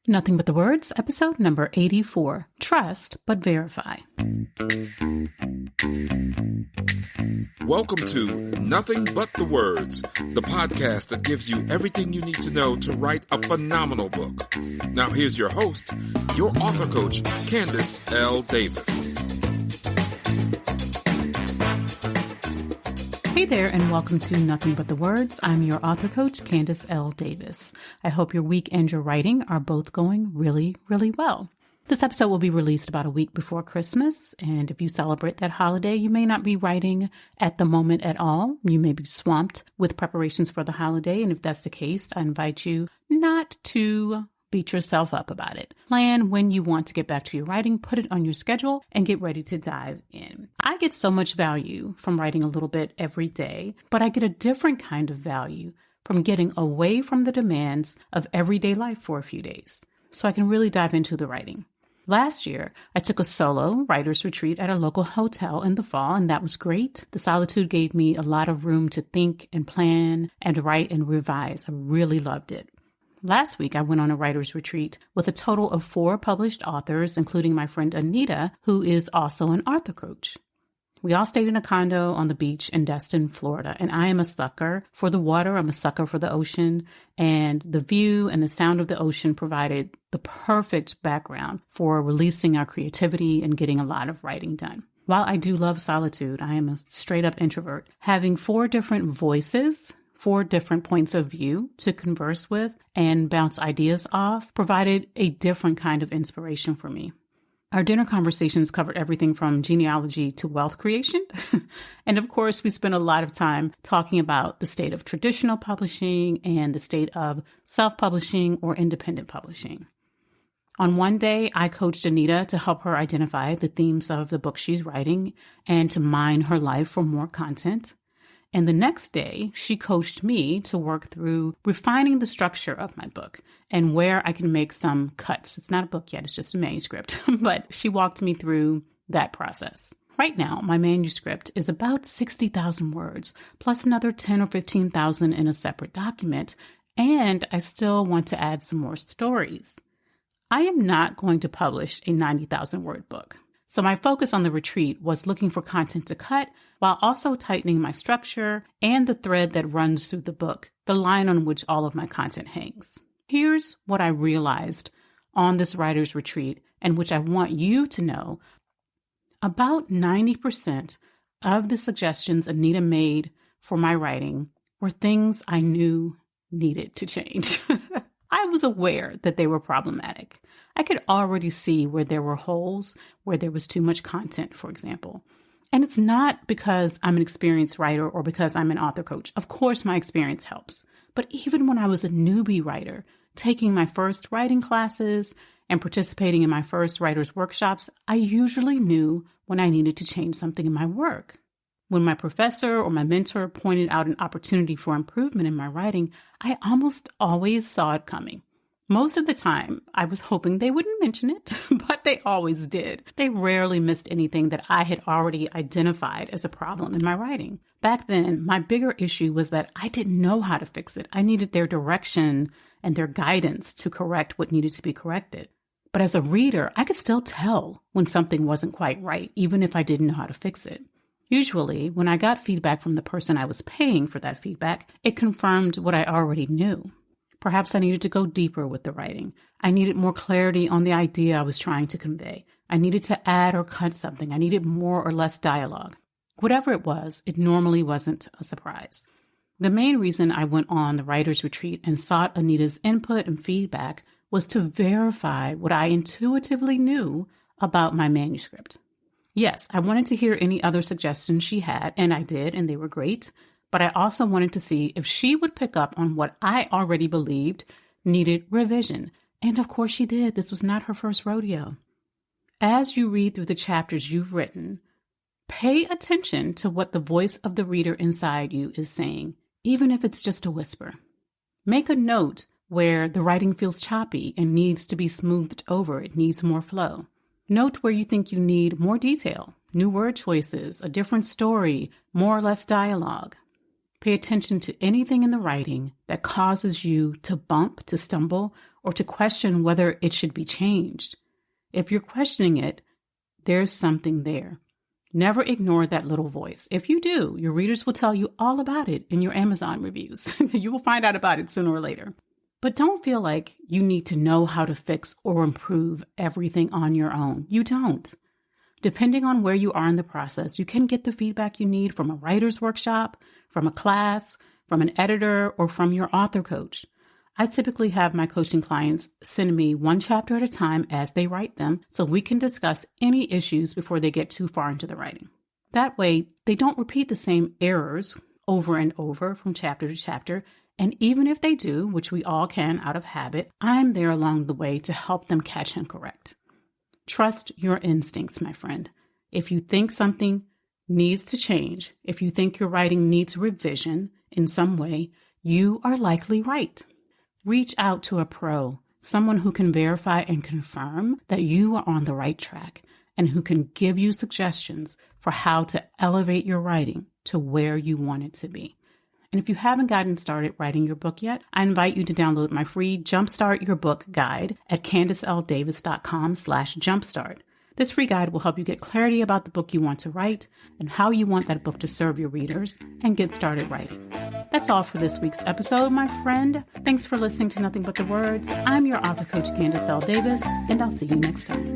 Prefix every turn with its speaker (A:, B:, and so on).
A: Nothing But the Words, episode number 84, Trust But Verify.
B: Welcome to Nothing But the Words, the podcast that gives you everything you need to know to write a phenomenal book. Now here's your host, your author coach, Candace L. Davis.
A: Hey there, and welcome to Nothing But the Words. I'm your author coach, Candace L. Davis. I hope your week and your writing are both going really, really well. This episode will be released about a week before Christmas, and if you celebrate that holiday, you may not be writing at the moment at all. You may be swamped with preparations for the holiday, and if that's the case, I invite you not to beat yourself up about it. Plan when you want to get back to your writing, put it on your schedule, and get ready to dive in. I get so much value from writing a little bit every day, but I get a different kind of value from getting away from the demands of everyday life for a few days, so I can really dive into the writing. Last year, I took a solo writer's retreat at a local hotel in the fall, and that was great. The solitude gave me a lot of room to think and plan and write and revise. I really loved it. Last week, I went on a writer's retreat with a total of 4 published authors, including my friend Anita, who is also an author coach. We all stayed in a condo on the beach in Destin, Florida, and I am a sucker for the water. I'm a sucker for the ocean, and the view and the sound of the ocean provided the perfect background for releasing our creativity and getting a lot of writing done. While I do love solitude, I am a straight-up introvert. Having 4 different voices, 4 different points of view to converse with and bounce ideas off provided a different kind of inspiration for me. Our dinner conversations covered everything from genealogy to wealth creation. And of course, we spent a lot of time talking about the state of traditional publishing and the state of self-publishing or independent publishing. On one day, I coached Anita to help her identify the themes of the book she's writing and to mine her life for more content. And the next day, she coached me to work through refining the structure of my book and where I can make some cuts. It's not a book yet, it's just a manuscript, but she walked me through that process. Right now, my manuscript is about 60,000 words, plus another 10 or 15,000 in a separate document, and I still want to add some more stories. I am not going to publish a 90,000 word book. So my focus on the retreat was looking for content to cut while also tightening my structure and the thread that runs through the book, the line on which all of my content hangs. Here's what I realized on this writer's retreat, and which I want you to know. About 90% of the suggestions Anita made for my writing were things I knew needed to change. I was aware that they were problematic. I could already see where there were holes, where there was too much content, for example. And it's not because I'm an experienced writer or because I'm an author coach. Of course, my experience helps. But even when I was a newbie writer, taking my first writing classes and participating in my first writer's workshops, I usually knew when I needed to change something in my work. When my professor or my mentor pointed out an opportunity for improvement in my writing, I almost always saw it coming. Most of the time, I was hoping they wouldn't mention it, but they always did. They rarely missed anything that I had already identified as a problem in my writing. Back then, my bigger issue was that I didn't know how to fix it. I needed their direction and their guidance to correct what needed to be corrected. But as a reader, I could still tell when something wasn't quite right, even if I didn't know how to fix it. Usually, when I got feedback from the person I was paying for that feedback, it confirmed what I already knew. Perhaps I needed to go deeper with the writing. I needed more clarity on the idea I was trying to convey. I needed to add or cut something. I needed more or less dialogue. Whatever it was, it normally wasn't a surprise. The main reason I went on the writer's retreat and sought Anita's input and feedback was to verify what I intuitively knew about my manuscript. Yes, I wanted to hear any other suggestions she had, and I did, and they were great. But I also wanted to see if she would pick up on what I already believed needed revision. And of course she did. This was not her first rodeo. As you read through the chapters you've written, pay attention to what the voice of the reader inside you is saying, even if it's just a whisper. Make a note where the writing feels choppy and needs to be smoothed over. It needs more flow. Note where you think you need more detail, new word choices, a different story, more or less dialogue. Pay attention to anything in the writing that causes you to bump, to stumble, or to question whether it should be changed. If you're questioning it, there's something there. Never ignore that little voice. If you do, your readers will tell you all about it in your Amazon reviews. You will find out about it sooner or later. But don't feel like you need to know how to fix or improve everything on your own. You don't. Depending on where you are in the process, you can get the feedback you need from a writer's workshop, from a class, from an editor, or from your author coach. I typically have my coaching clients send me one chapter at a time as they write them so we can discuss any issues before they get too far into the writing. That way, they don't repeat the same errors over and over from chapter to chapter. And even if they do, which we all can out of habit, I'm there along the way to help them catch and correct. Trust your instincts, my friend. If you think something needs to change, if you think your writing needs revision in some way, you are likely right. Reach out to a pro, someone who can verify and confirm that you are on the right track and who can give you suggestions for how to elevate your writing to where you want it to be. And if you haven't gotten started writing your book yet, I invite you to download my free Jumpstart Your Book guide at CandiceLDavis.com/jumpstart. This free guide will help you get clarity about the book you want to write and how you want that book to serve your readers and get started writing. That's all for this week's episode, my friend. Thanks for listening to Nothing But the Words. I'm your author coach, Candice L. Davis, and I'll see you next time.